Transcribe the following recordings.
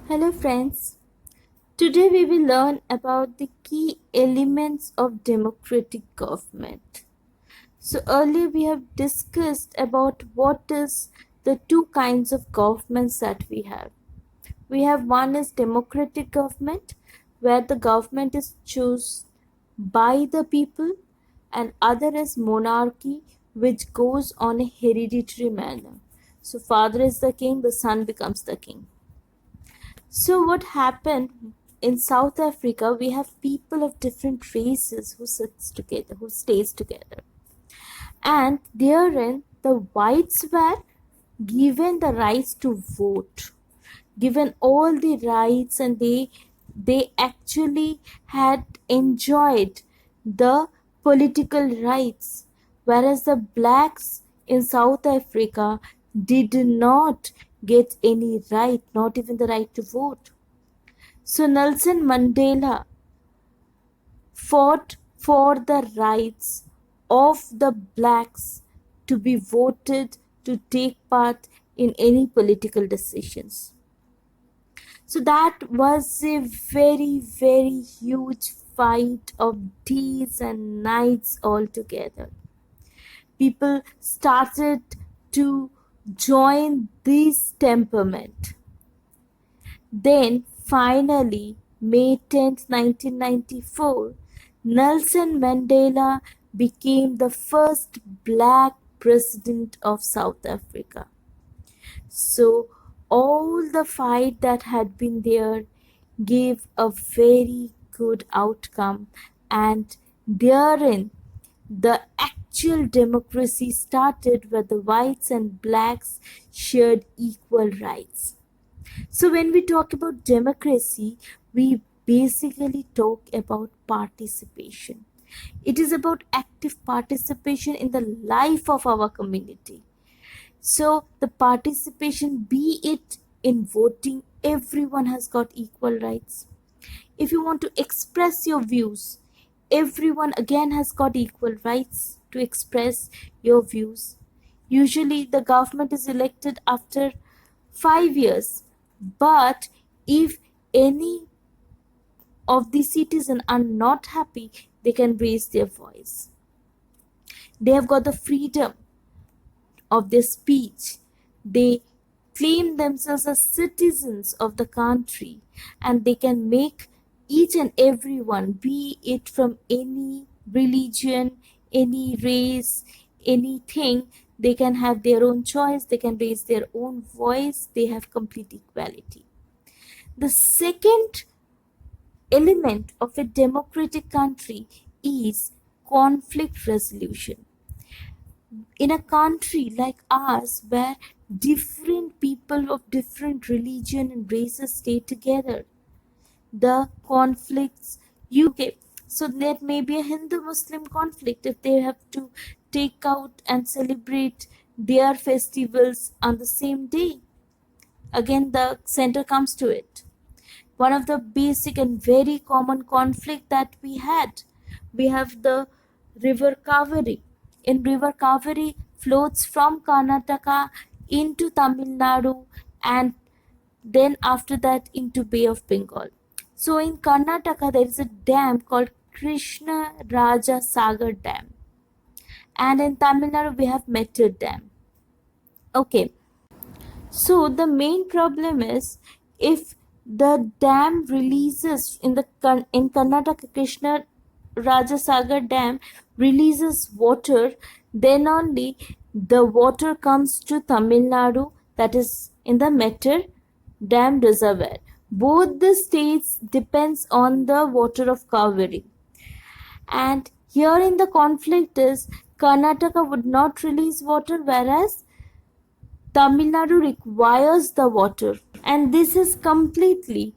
Hello friends, today we will learn about the key elements of democratic government. So earlier we have discussed about what is the two kinds of governments that we have. We have one is democratic government where the government is chosen by the people, and other is monarchy which goes on a hereditary manner. So father is the king, the son becomes the king. So what happened in South Africa, we have people of different races who sits together, who stays together. And therein the whites were given the rights to vote, given all the rights, and they actually had enjoyed the political rights, whereas the blacks in South Africa did not get any right, not even the right to vote. So Nelson Mandela fought for the rights of the blacks to be voted to take part in any political decisions. So that was a very, very huge fight of days and nights altogether. People started to join this temperament. Then finally, May 10th, 1994, Nelson Mandela became the first black president of South Africa. So all the fight that had been there gave a very good outcome, and therein the actual democracy started where the whites and blacks shared equal rights. So when we talk about democracy, we basically talk about participation. It is about active participation in the life of our community. So the participation, be it in voting, everyone has got equal rights. If you want to express your views, everyone again has got equal rights to express your views. Usually the government is elected after 5 years, but if any of the citizens are not happy, they can raise their voice. They have got the freedom of their speech. They claim themselves as citizens of the country, and they can make each and everyone, be it from any religion, any race, anything, they can have their own choice, they can raise their own voice, they have complete equality. The second element of a democratic country is conflict resolution. In a country like ours, where different people of different religion and races stay together, the conflicts you okay, so there may be a Hindu-Muslim conflict if they have to take out and celebrate their festivals on the same day. Again, the center comes to it. One of the basic and very common conflict that we have the river Kaveri. In river Kaveri flows from Karnataka into Tamil Nadu, and then after that into Bay of Bengal. So in Karnataka there is a dam called Krishna Raja Sagar Dam, and in Tamil Nadu we have Mettur Dam. Okay, so the main problem is, if the dam releases in Karnataka, Krishna Rajasagar Dam releases water, then only the water comes to Tamil Nadu, that is in the Mettur Dam reservoir. Both the states depends on the water of Kaveri. And here in the conflict is, Karnataka would not release water, whereas Tamil Nadu requires the water, and this is completely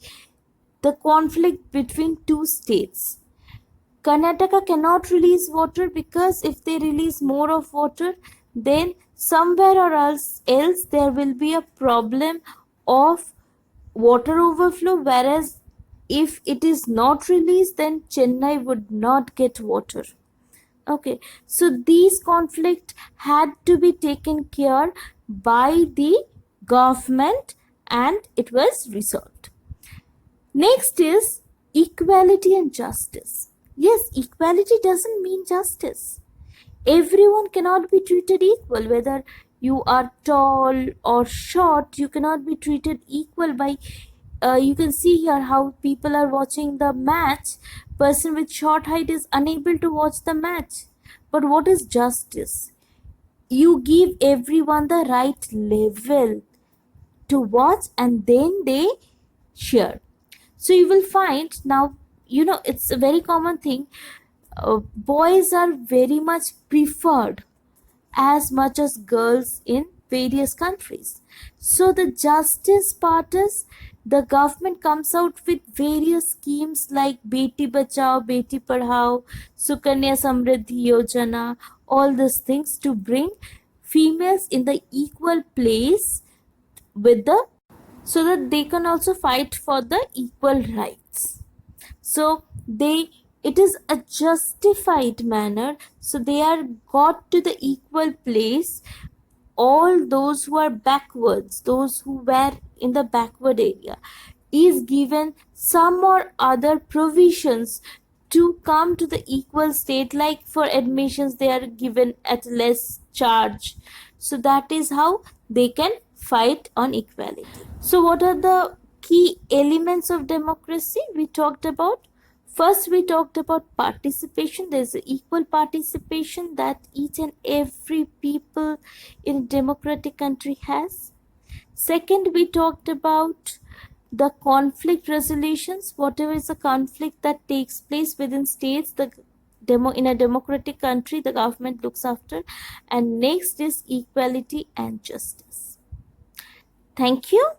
the conflict between two states. Karnataka cannot release water because if they release more of water, then somewhere or else there will be a problem of water overflow, whereas if it is not released, then Chennai would not get water. Okay, so these conflict had to be taken care by the government, and it was resolved. Next is equality and justice. Yes, equality doesn't mean justice. Everyone cannot be treated equal, whether you are tall or short. You cannot be treated equal by you can see here how people are watching the match. Person with short height is unable to watch the match. But what is justice? You give everyone the right level to watch, and then they share. So you will find now, it's a very common thing. Boys are very much preferred as much as girls in various countries. So the justice part is, the government comes out with various schemes like Beti Bachao, Beti Padhao, Sukanya Samriddhi Yojana, all these things to bring females in the equal place with the, so that they can also fight for the equal rights. So they, it is a justified manner, so they are got to the equal place. All those who are backwards, those who were in the backward area, is given some or other provisions to come to the equal state, like for admissions they are given at less charge. So that is how they can fight on equality. So what are the key elements of democracy we talked about? First, we talked about participation. There's equal participation that each and every people in a democratic country has. Second, we talked about the conflict resolutions. Whatever is a conflict that takes place within states, in a democratic country, the government looks after. And next is equality and justice. Thank you.